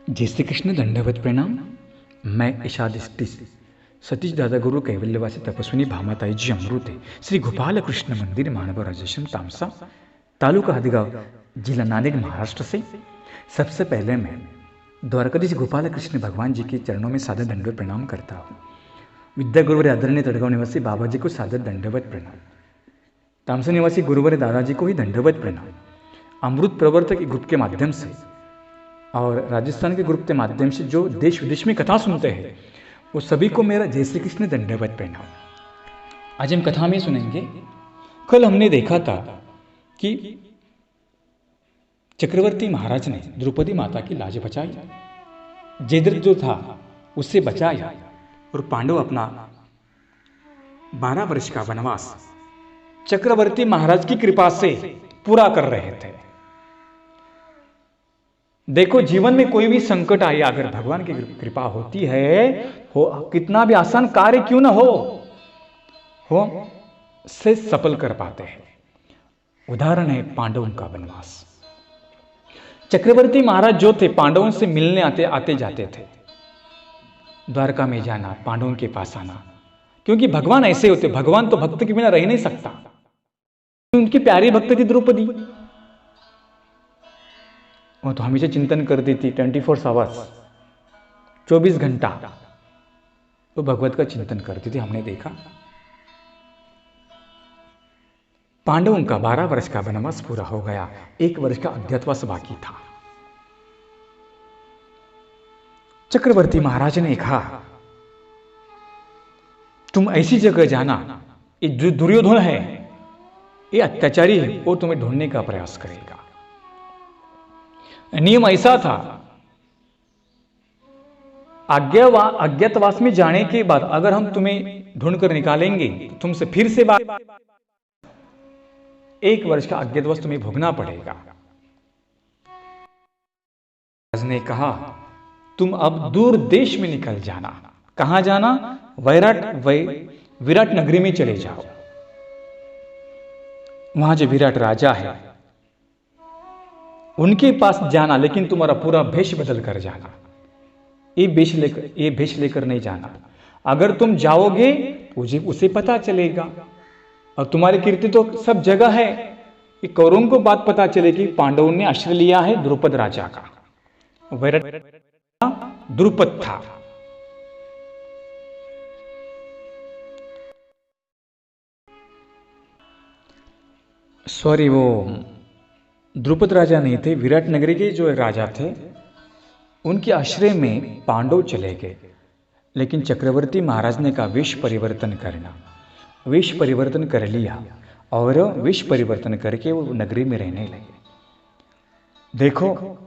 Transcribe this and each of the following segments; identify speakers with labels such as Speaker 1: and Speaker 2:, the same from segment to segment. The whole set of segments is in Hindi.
Speaker 1: जय श्री कृष्ण। दंडवत प्रणाम। मैं इशादिष्टि सतीश दादा गुरु कैवल्यवासी तपस्विनी भामाताई जी अमृते श्री गोपाल कृष्ण मंदिर मानव राजेशन तामसा तालुका हदगांव जिला नांदेड़ महाराष्ट्र से सबसे पहले मैं द्वारकाधीश गोपाल कृष्ण भगवान जी के चरणों में सादर दंडवत प्रणाम करता हूँ। विद्या गुरुवर आदरणीय तड़गांव निवासी बाबा जी को सादर दंडवत प्रणाम। तामसा निवासी गुरुवर दादाजी को ही दंडवत प्रणाम। अमृत प्रवर्तक ग्रुप के माध्यम से और राजस्थान के ग्रुप के माध्यम से जो देश विदेश में कथा सुनते हैं वो सभी को मेरा जय श्री कृष्ण दंडवत प्रणाम। आज हम कथा में सुनेंगे। कल हमने देखा था कि चक्रवर्ती महाराज ने द्रौपदी माता की लाज बचाई, जयद्रथ जो था उससे बचाया और पांडव अपना 12 वर्ष का वनवास चक्रवर्ती महाराज की कृपा से पूरा कर रहे थे। देखो, जीवन में कोई भी संकट आए, अगर भगवान की कृपा होती है हो कितना भी आसान कार्य क्यों ना हो से सफल कर पाते हैं। उदाहरण है पांडवों का वनवास। चक्रवर्ती महाराज जो थे पांडवों से मिलने आते जाते थे। द्वारका में जाना, पांडवों के पास आना, क्योंकि भगवान ऐसे होते, भगवान तो भक्त के बिना रह नहीं सकता। उनकी प्यारी भक्त थी द्रौपदी। वो तो हमेशा चिंतन करती थी 24 आवर्स, 24 घंटा तो भगवत का चिंतन करती थी। हमने देखा पांडवों का 12 वर्ष का वनवास पूरा हो गया, 1 वर्ष का अज्ञातवास बाकी था। चक्रवर्ती महाराज ने कहा, तुम ऐसी जगह जाना, ये जो दुर्योधन है, ये अत्याचारी है, वो तुम्हें ढूंढने का प्रयास करेगा। नियम ऐसा था, अज्ञातवास में जाने के बाद अगर हम तुम्हें ढूंढकर निकालेंगे तो तुमसे फिर से 1 वर्ष का अज्ञातवास तुम्हें भोगना पड़ेगा। महाराज ने कहा, तुम अब दूर देश में निकल जाना। कहां जाना? विराट नगरी में चले जाओ। वहां जो विराट राजा है उनके पास जाना, लेकिन तुम्हारा पूरा भेष बदल कर जाना। ये भेष लेकर नहीं जाना। अगर तुम जाओगे उसे पता चलेगा और तुम्हारी कीर्ति तो सब जगह है। कि कौरवों को बात पता चलेगी पांडवों ने आश्रय लिया है द्रुपद राजा का। द्रुपद था। सॉरी, वो द्रुपद राजा नहीं थे, विराट नगरी के जो राजा थे उनके आश्रय में पांडव चले गए। लेकिन चक्रवर्ती महाराज ने कहा वेश परिवर्तन करना। वेश परिवर्तन कर लिया और वेश परिवर्तन करके वो नगरी में रहने लगे। देखो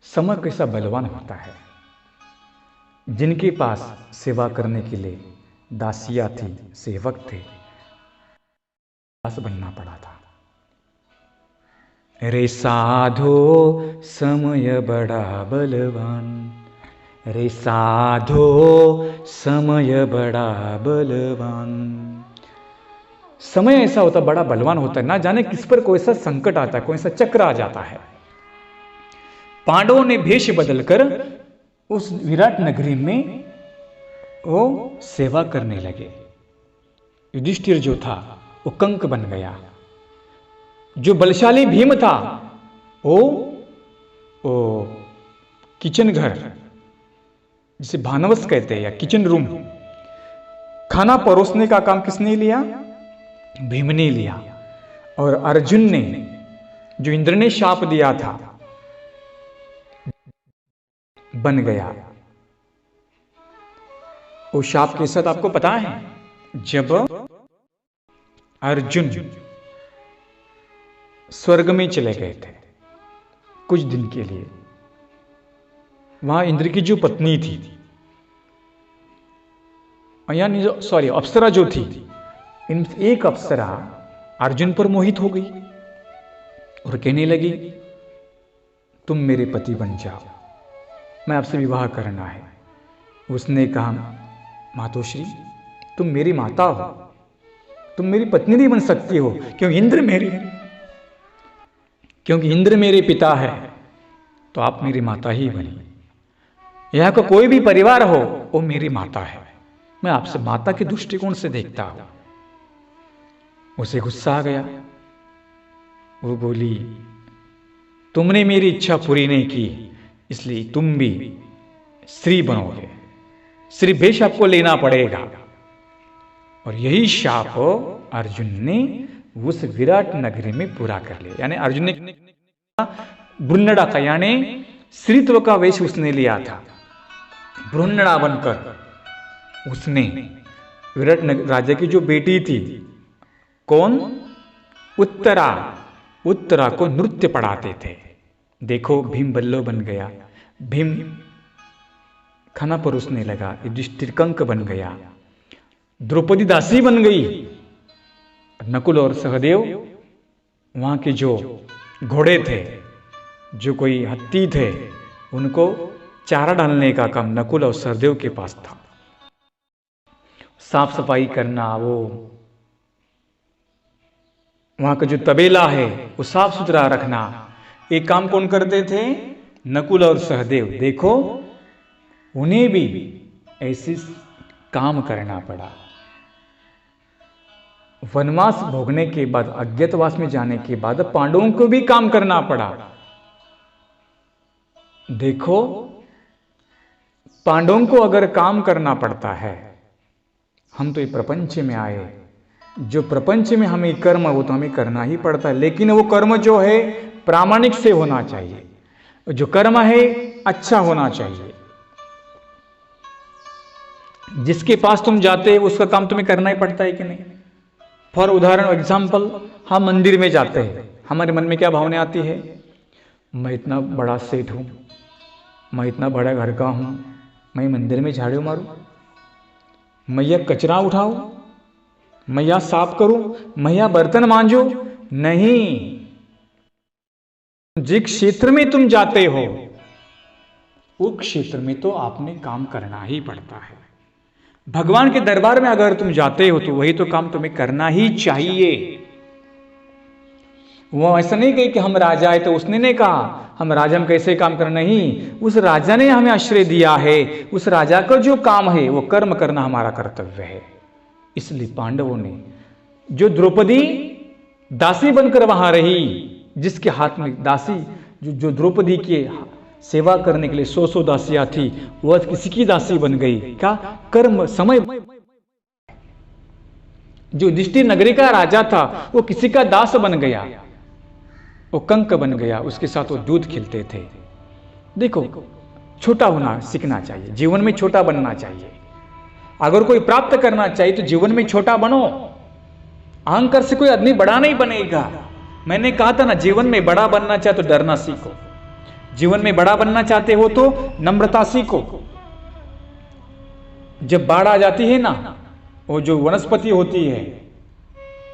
Speaker 1: समय कैसा बलवान होता है। जिनके पास सेवा करने के लिए दासियां थी, सेवक थे, दास बनना पड़ा था। रे साधो समय बड़ा बलवान, रे साधो समय बड़ा बलवान। समय ऐसा होता, बड़ा बलवान होता है। ना जाने किस पर कोई सा संकट आता है, कोई सा चक्र आ जाता है। पांडवों ने भेष बदलकर उस विराट नगरी में वो सेवा करने लगे। युधिष्ठिर जो था वो कंक बन गया। जो बलशाली भीम था वो किचन घर, जिसे भानवस कहते हैं, या किचन रूम, खाना परोसने का काम किसने लिया? भीम ने लिया। और अर्जुन ने, जो इंद्र ने शाप दिया था, बन गया। वो शाप के साथ आपको पता है, जब अर्जुन स्वर्ग में चले गए थे कुछ दिन के लिए, वहां इंद्र की जो पत्नी थी, यानी अप्सरा जो थी, इन एक अप्सरा अर्जुन पर मोहित हो गई और कहने लगी, तुम मेरे पति बन जाओ, मैं आपसे विवाह करना है। उसने कहा, मातोश्री तुम मेरी माता हो, तुम मेरी पत्नी नहीं बन सकती हो, क्योंकि इंद्र मेरे पिता है। तो आप मेरी माता ही बनी। यहाँ का कोई भी परिवार हो वो मेरी माता है, मैं आपसे माता के दृष्टिकोण से देखता हूं। उसे गुस्सा आ गया। वो बोली, तुमने मेरी इच्छा पूरी नहीं की, इसलिए तुम भी स्त्री बनोगे, स्त्री वेश आपको लेना पड़ेगा। और यही शाप अर्जुन ने उस विराट नगरी में पूरा कर लिया। यानी अर्जुन ने ब्रुन्नड़ा का, यानी स्त्रीत्व का वेश उसने लिया था। ब्रुन्नड़ा बनकर उसने विराट राजा की जो बेटी थी, कौन, उत्तरा, उत्तरा को नृत्य पढ़ाते थे। देखो भीम बल्लो बन गया, भीम खाना परोसने लगा, युधिष्ठिर कंक बन गया, द्रौपदी दासी बन गई। नकुल और सहदेव वहां के जो घोड़े थे, जो कोई हत्ती थे, उनको चारा डालने का काम नकुल और सहदेव के पास था। साफ सफाई करना, वो वहां का जो तबेला है वो साफ सुथरा रखना, एक काम कौन करते थे, नकुल और सहदेव। देखो उन्हें भी ऐसे काम करना पड़ा। वनवास भोगने के बाद, अज्ञातवास में जाने के बाद पांडवों को भी काम करना पड़ा। देखो पांडवों को अगर काम करना पड़ता है, हम तो ये प्रपंच में आए, जो प्रपंच में हमें कर्म वो तो हमें करना ही पड़ता है, लेकिन वो कर्म जो है प्रामाणिक से होना चाहिए, जो कर्म है अच्छा होना चाहिए। जिसके पास तुम जाते हो उसका काम तुम्हें करना ही पड़ता है कि नहीं। फॉर उदाहरण एग्जाम्पल, हम मंदिर में जाते हैं, हमारे मन में क्या भावना आती है, मैं इतना बड़ा सेठ हूं, मैं इतना बड़ा घर का हूं, मैं मंदिर में झाड़ू मारूं, मैं यह कचरा उठाऊं, मैं यह साफ करूं, मैं यह बर्तन मांजूं। नहीं, जिस क्षेत्र में तुम जाते हो उस क्षेत्र में तो आपने काम करना ही पड़ता है। भगवान के दरबार में अगर तुम जाते हो तो वही तो काम तुम्हें करना ही चाहिए। वो ऐसा नहीं कहे कि हम राजा है तो उसने नहीं कहा हम राजा में कैसे काम करना, नहीं, उस राजा ने हमें आश्रय दिया है, उस राजा का जो काम है वो कर्म करना हमारा कर्तव्य है। इसलिए पांडवों ने, जो द्रौपदी दासी बनकर वहां रही, जिसके हाथ में दासी, जो द्रौपदी की सेवा करने के लिए 100 दासियां थी, वह किसी की दासी बन गई। क्या कर्म समय। जो युधिष्ठिर नगरी का राजा था वो किसी का दास बन गया, वो कंक बन गया, उसके साथ वो दूध खिलते थे। देखो छोटा होना सीखना चाहिए, जीवन में छोटा बनना चाहिए। अगर कोई प्राप्त करना चाहिए तो जीवन में छोटा बनो। अहंकार से कोई आदमी बड़ा नहीं बनेगा। मैंने कहा था ना, जीवन में बड़ा बनना चाहे तो डरना सीखो, जीवन में बड़ा बनना चाहते हो तो नम्रता सीखो। जब बाढ़ आ जाती है ना, वो जो वनस्पति होती है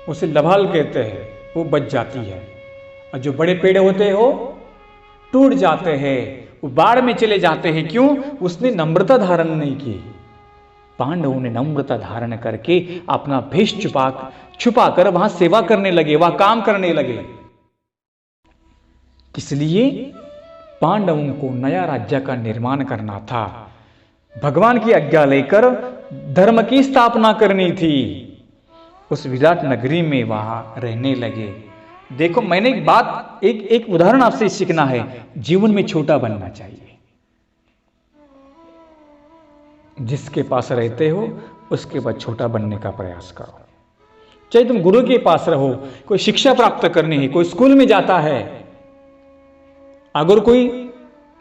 Speaker 1: उसे लभाल कहते हैं, वो बच जाती है, और जो बड़े पेड़ होते हो टूट जाते हैं, वो बाढ़ में चले जाते हैं। क्यों? उसने नम्रता धारण नहीं की। पांडवों ने नम्रता धारण करके अपना भेष छुपा कर वहां सेवा करने लगे, वहां काम करने लगे। इसलिए पांडवों को नया राज्य का निर्माण करना था, भगवान की आज्ञा लेकर धर्म की स्थापना करनी थी। उस विराट नगरी में वहां रहने लगे। देखो मैंने एक बात, एक उदाहरण आपसे सीखना है, जीवन में छोटा बनना चाहिए। जिसके पास रहते हो उसके बाद छोटा बनने का प्रयास करो। चाहे तुम गुरु के पास रहो, कोई शिक्षा प्राप्त करनी है, कोई स्कूल में जाता है, अगर कोई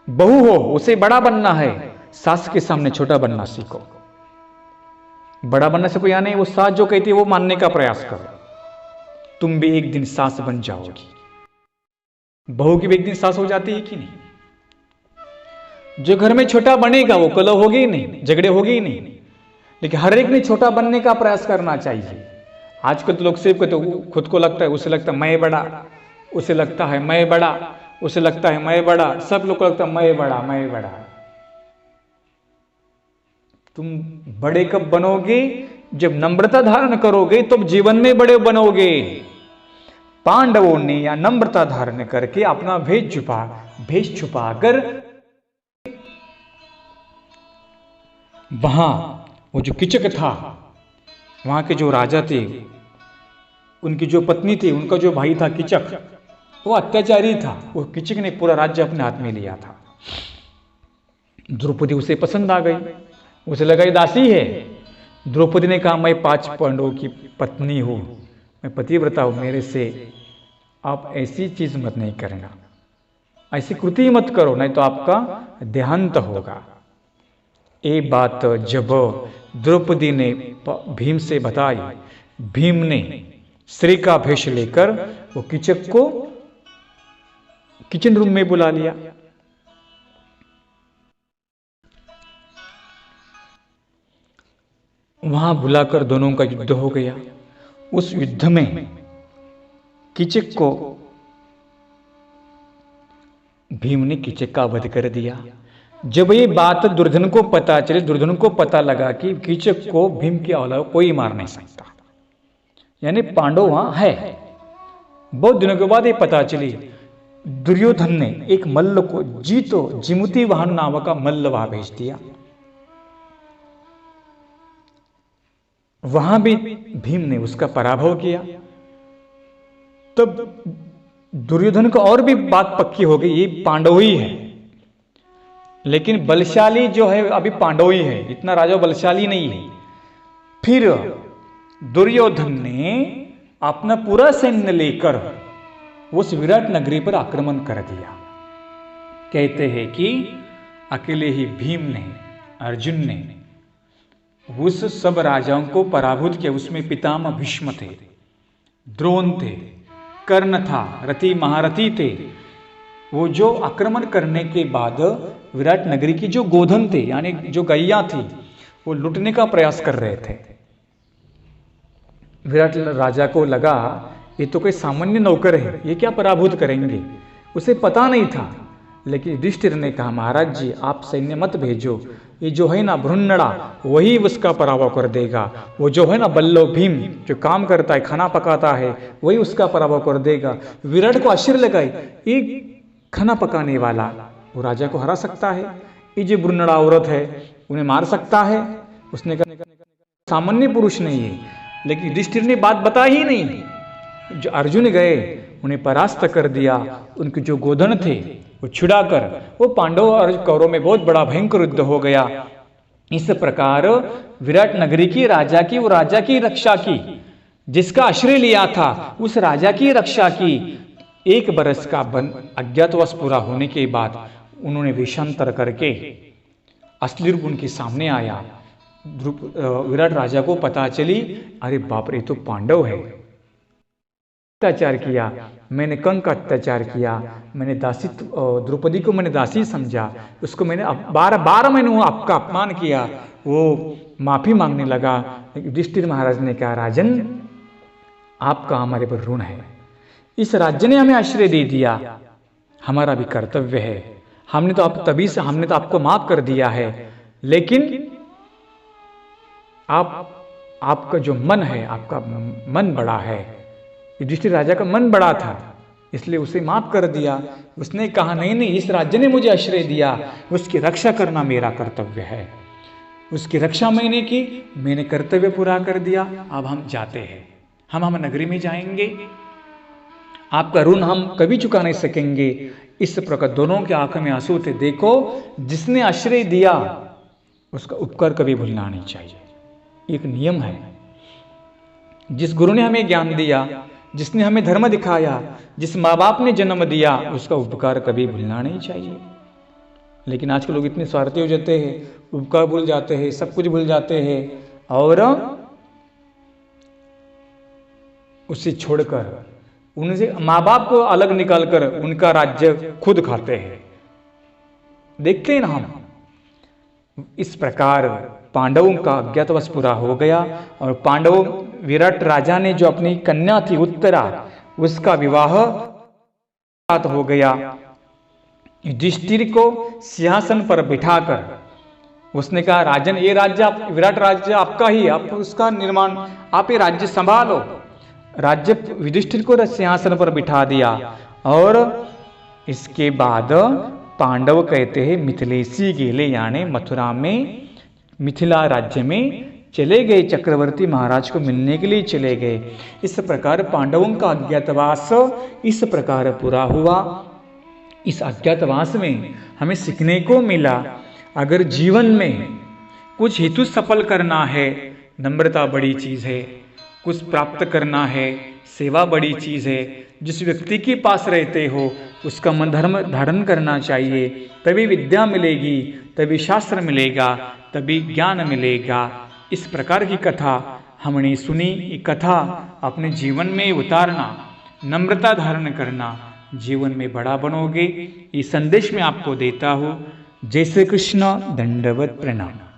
Speaker 1: बहू हो उसे बड़ा बनना है, सास के सामने छोटा बनना सीखो। बड़ा बनने से कोई आने, वो सास जो कहती है वो मानने का प्रयास करो। तुम भी एक दिन सास बन जाओगी। बहू की भी एक दिन सास हो जाती है कि नहीं? जो घर में छोटा बनेगा वो कलह होगी ही नहीं, झगड़े होगी ही नहीं। लेकिन हर एक ने छोटा बनने का प्रयास करना चाहिए। आजकल तो लोग सिर्फ तो खुद को लगता है, उसे लगता है मैं बड़ा, उसे लगता है मैं बड़ा, उसे लगता है मैं बड़ा, सब लोग को लगता है मैं बड़ा, मैं बड़ा। तुम बड़े कब बनोगे? जब नम्रता धारण करोगे तब जीवन में बड़े बनोगे। पांडवों ने या नम्रता धारण करके अपना भेद छुपा भेष छुपाकर वहां वो जो कीचक था, वहां के जो राजा थे, उनकी जो पत्नी थी, उनका जो भाई था कीचक, वो अत्याचारी था। वो कीचक ने पूरा राज्य अपने हाथ में लिया था। द्रौपदी उसे पसंद आ गई, उसे लगा ये दासी है। द्रौपदी ने कहा मैं 5 पांडवों की पत्नी हूं, मैं पतिव्रता हूं, मेरे से आप ऐसी चीज मत नहीं करना, ऐसी कृति मत करो, नहीं तो आपका देहांत होगा। ये बात जब द्रौपदी ने भीम से बताई, भीम ने स्त्री का भेष लेकर वो कीचक को किचन रूम में बुला लिया। वहां बुलाकर दोनों का युद्ध हो गया। उस युद्ध में कीचक को भीम ने कीचक का वध कर दिया। जब ये बात दुर्योधन को पता चली, दुर्योधन को पता लगा कि कीचक को भीम के अलावा कोई मार नहीं सकता, यानी पांडव वहां है। बहुत दिनों के बाद ये पता चली, दुर्योधन ने एक मल्ल को जिमुति वाहन नामक का मल्ल वहां भेज दिया। वहां भी भीम ने उसका पराभव किया। तब दुर्योधन को और भी बात पक्की हो गई, ये पांडव ही है, लेकिन बलशाली जो है अभी पांडव ही है, इतना राजा बलशाली नहीं है। फिर दुर्योधन ने अपना पूरा सैन्य लेकर उस विराट नगरी पर आक्रमण कर दिया। कहते हैं कि अकेले ही भीम ने, अर्जुन ने उस सब राजाओं को पराभूत किया। उसमें पितामह भीष्म थे, द्रोण थे, कर्ण था, रथी महारथी थे। वो जो आक्रमण करने के बाद विराट नगरी की जो गोधन थे, यानी जो गैया थी, वो लूटने का प्रयास कर रहे थे। विराट राजा को लगा ये तो कोई सामान्य नौकर है, ये क्या पराभूत करेंगे, उसे पता नहीं था। लेकिन युधिष्ठिर ने कहा महाराज जी आप सैन्य मत भेजो, ये जो है ना भ्रुन्नड़ा वही उसका पराभव कर देगा। वो जो है ना बल्लो भीम जो काम करता है, खाना पकाता है, वही उसका पराभव कर देगा। विराट को आश्चर्य लगा, ये खाना पकाने वाला वो राजा को हरा सकता है, ये जो भ्रुन्नड़ा औरत है उन्हें मार सकता है। उसने कहा सामान्य पुरुष नहीं है। लेकिन युधिष्ठिर ने बात बता ही नहीं। जो अर्जुन गए उन्हें परास्त कर दिया, उनके जो गोधन थे वो छुड़ाकर वो पांडव और कौरव में बहुत बड़ा भयंकर युद्ध हो गया। इस प्रकार विराट नगरी की राजा की, वो राजा की रक्षा की, जिसका आश्रय लिया था उस राजा की रक्षा की। 1 बरस का अज्ञातवास पूरा होने के बाद उन्होंने वेशांतर करके असली रूप उनके सामने आया। विराट राजा को पता चली, अरे बाप रे तो पांडव है। अत्याचार किया, मैंने कंक का अत्याचार किया, मैंने दासी द्रौपदी को मैंने दासी समझा, उसको मैंने 12 महीने आपका अपमान किया। वो माफी मांगने लगा। युधिष्ठिर महाराज ने कहा राजन आपका हमारे पर ऋण है, इस राज्य ने हमें आश्रय दे दिया, हमारा भी कर्तव्य है। हमने तो आपको माफ कर दिया है, लेकिन आपका जो मन है, आपका मन बड़ा है। युधिष्ठिर राजा का मन बड़ा था, इसलिए उसे माफ कर दिया। उसने कहा नहीं, इस राज्य ने मुझे आश्रय दिया, उसकी रक्षा करना मेरा कर्तव्य है। उसकी रक्षा मैंने की, मैंने कर्तव्य पूरा कर दिया। अब हम जाते हैं, हम नगरी में जाएंगे, आपका ऋण हम कभी चुका नहीं सकेंगे। इस प्रकार दोनों के आंखों में आंसू थे। देखो जिसने आश्रय दिया उसका उपकार कभी भूलना नहीं चाहिए, एक नियम है। जिस गुरु ने हमें ज्ञान दिया, जिसने हमें धर्म दिखाया, जिस माँ बाप ने जन्म दिया, उसका उपकार कभी भूलना नहीं चाहिए। लेकिन आज के लोग इतने स्वार्थी हो जाते हैं, उपकार भूल जाते हैं, सब कुछ भूल जाते हैं और उसे छोड़कर उनसे माँ बाप को अलग निकालकर उनका राज्य खुद खाते हैं। देखते हैं ना हम। इस प्रकार पांडवों का अज्ञातवास पूरा हो गया और पांडव विराट राजा ने जो अपनी कन्या थी उत्तरा, उसका विवाह हो गया। युधिष्ठिर को सिंहासन पर बिठाकर उसने कहा राजन ये राज्य विराट राज्य आपका ही, आप उसका निर्माण, आप ये राज्य संभालो। राज्य युधिष्ठिर को सिंहासन पर बिठा दिया और इसके बाद पांडव कहते हैं मिथिलेसी गेले, यानी मथुरा में, मिथिला राज्य में चले गए, चक्रवर्ती महाराज को मिलने के लिए चले गए। इस प्रकार पांडवों का अज्ञातवास इस प्रकार पूरा हुआ। इस अज्ञातवास में हमें सीखने को मिला, अगर जीवन में कुछ हेतु सफल करना है, नम्रता बड़ी चीज है, कुछ प्राप्त करना है, सेवा बड़ी चीज है, जिस व्यक्ति के पास रहते हो उसका मन धर्म धारण करना चाहिए, तभी विद्या मिलेगी, तभी शास्त्र मिलेगा, तभी ज्ञान मिलेगा। इस प्रकार की कथा हमने सुनी। ये कथा अपने जीवन में उतारना, नम्रता धारण करना, जीवन में बड़ा बनोगे, ये संदेश मैं आपको देता हूँ। जय श्री कृष्ण, दंडवत प्रणाम।